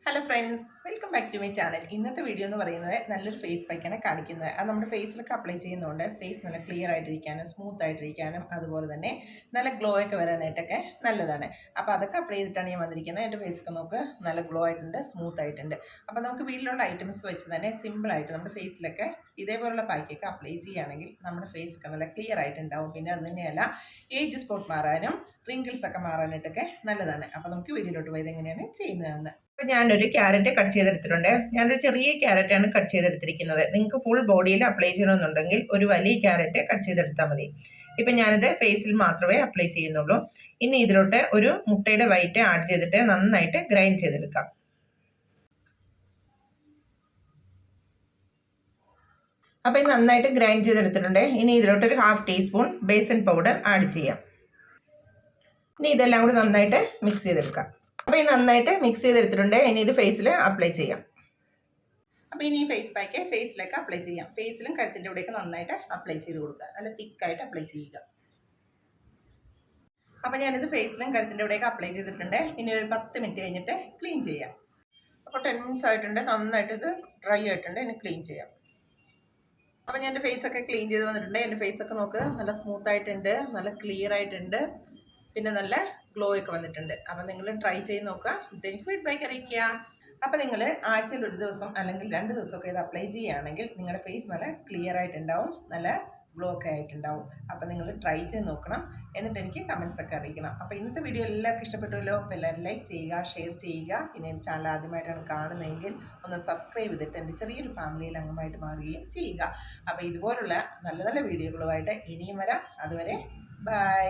Hello friends, welcome back to my channel. ഇന്നത്തെ video എന്ന് പറയുന്നത് നല്ലൊരു ഫേസ് പാക്കാണ് കാണിക്കുന്നത്. അത് നമ്മുടെ ഫേസിലൊക്കെ അപ്ലൈ ചെയ്യുന്നതുകൊണ്ട് ഫേസ് നല്ല ക്ലിയർ ആയിട്ടിരിക്കാനും സ്മൂത്ത് ആയിട്ടിരിക്കാനും അതുപോലെ തന്നെ നല്ല ഗ്ലോ ഒക്കെ വരാനായിട്ടൊക്കെ നല്ലതാണ്. അപ്പോൾ അതൊക്കെ അപ്ലൈ ചെയ്തിട്ടാണ് ഞാൻ വന്നിരിക്കുന്നത്. എൻ്റെ ഫേസൊക്കെ നോക്ക് നല്ല ഗ്ലോ ആയിട്ടുണ്ട്, സ്മൂത്ത് ആയിട്ടുണ്ട്. അപ്പോൾ നമുക്ക് വീട്ടിലുള്ള ഐറ്റംസ് വെച്ച് തന്നെ സിമ്പിളായിട്ട് നമ്മുടെ ഫേസിലൊക്കെ ഇതേപോലുള്ള പാക്കൊക്കെ അപ്ലൈ ചെയ്യുകയാണെങ്കിൽ നമ്മുടെ ഫേസൊക്കെ നല്ല ക്ലിയർ ആയിട്ടുണ്ടാവും. പിന്നെ അത് തന്നെയല്ല, ഏജ് സ്പോട്ട് മാറാനും റിങ്കിൾസ് ഒക്കെ മാറാനായിട്ടൊക്കെ നല്ലതാണ്. അപ്പോൾ നമുക്ക് വീഡിയോയിലോട്ട് പോയത് എങ്ങനെയാണ് ചെയ്യുന്നതെന്ന്. ഇപ്പം ഞാനൊരു ക്യാരറ്റ് കട്ട് ചെയ്തെടുത്തിട്ടുണ്ട്. ഞാനൊരു ചെറിയ ക്യാരറ്റാണ് കട്ട് ചെയ്തെടുത്തിരിക്കുന്നത്. നിങ്ങൾക്ക് ഫുൾ ബോഡിയിൽ അപ്ലൈ ചെയ്യണമെന്നുണ്ടെങ്കിൽ ഒരു വലിയ ക്യാരറ്റ് കട്ട് ചെയ്തെടുത്താൽ മതി. ഇപ്പം ഞാനിത് ഫേസിൽ മാത്രമേ അപ്ലൈ ചെയ്യുന്നുള്ളൂ. ഇനി ഇതിലോട്ട് ഒരു മുട്ടയുടെ വൈറ്റ് ആഡ് ചെയ്തിട്ട് നന്നായിട്ട് ഗ്രൈൻഡ് ചെയ്തെടുക്കാം. അപ്പം ഇത് നന്നായിട്ട് ഗ്രൈൻഡ് ചെയ്തെടുത്തിട്ടുണ്ട്. ഇനി ഇതിലോട്ട് ഒരു 1/2 ടീസ്പൂൺ ബേസൻ പൗഡർ ആഡ് ചെയ്യാം. ഇനി ഇതെല്ലാം കൂടി നന്നായിട്ട് മിക്സ് ചെയ്തെടുക്കാം. അപ്പോൾ ഇത് നന്നായിട്ട് മിക്സ് ചെയ്തെടുത്തിട്ടുണ്ട്. ഇനി ഇത് ഫേസിൽ അപ്ലൈ ചെയ്യാം. അപ്പോൾ ഇനി ഈ ഫേസ് പാക്ക് ഫേസിലേക്ക് അപ്ലൈ ചെയ്യാം. ഫേസിലും കഴുത്തിൻ്റെ ഇവിടെയൊക്കെ നന്നായിട്ട് അപ്ലൈ ചെയ്ത് കൊടുക്കുക. നല്ല തിക്കായിട്ട് അപ്ലൈ ചെയ്യുക. അപ്പോൾ ഞാനിത് ഫേസിലും കഴുത്തിൻ്റെ ഇവിടെയൊക്കെ അപ്ലൈ ചെയ്തിട്ടുണ്ട്. ഇനി ഒരു 10 മിനിറ്റ് കഴിഞ്ഞിട്ട് ക്ലീൻ ചെയ്യാം. അപ്പോൾ 10 മിനിറ്റ്സ് ആയിട്ടുണ്ട്. നന്നായിട്ട് ഇത് ഡ്രൈ ആയിട്ടുണ്ട്. ഇനി ക്ലീൻ ചെയ്യാം. അപ്പോൾ ഞാൻ എൻ്റെ ഫേസൊക്കെ ക്ലീൻ ചെയ്ത് വന്നിട്ടുണ്ട്. എൻ്റെ ഫേസൊക്കെ നോക്ക് നല്ല സ്മൂത്ത് ആയിട്ടുണ്ട്, നല്ല ക്ലിയർ ആയിട്ടുണ്ട്, പിന്നെ നല്ല ഗ്ലോ ഒക്കെ വന്നിട്ടുണ്ട്. അപ്പം നിങ്ങൾ ട്രൈ ചെയ്ത് നോക്കുക. എനിക്ക് ഫീഡ്ബാക്ക് അറിയിക്കുക. അപ്പോൾ നിങ്ങൾ ആഴ്ചയിൽ ഒരു ദിവസം അല്ലെങ്കിൽ 2 ദിവസമൊക്കെ ഇത് അപ്ലൈ ചെയ്യുകയാണെങ്കിൽ നിങ്ങളുടെ ഫേസ് നല്ല ക്ലിയർ ആയിട്ടുണ്ടാവും, നല്ല ഗ്ലോ ഒക്കെ ആയിട്ടുണ്ടാവും. അപ്പോൾ നിങ്ങൾ ട്രൈ ചെയ്ത് നോക്കണം. എന്നിട്ട് എനിക്ക് കമൻസ് ഒക്കെ അറിയിക്കണം. അപ്പോൾ ഇന്നത്തെ വീഡിയോ എല്ലാവർക്കും ഇഷ്ടപ്പെട്ടുമല്ലോ. അപ്പോൾ എല്ലാവരും ലൈക്ക് ചെയ്യുക, ഷെയർ ചെയ്യുക. പിന്നെ എൻ്റെ ചാനൽ ആദ്യമായിട്ടാണ് കാണുന്നതെങ്കിൽ ഒന്ന് സബ്സ്ക്രൈബ് ചെയ്തിട്ട് എൻ്റെ ചെറിയൊരു ഫാമിലിയിൽ അംഗമായിട്ട് മാറുകയും ചെയ്യുക. അപ്പോൾ ഇതുപോലുള്ള നല്ല നല്ല വീഡിയോകളുമായിട്ട് ഇനിയും വരാം. അതുവരെ ബൈ.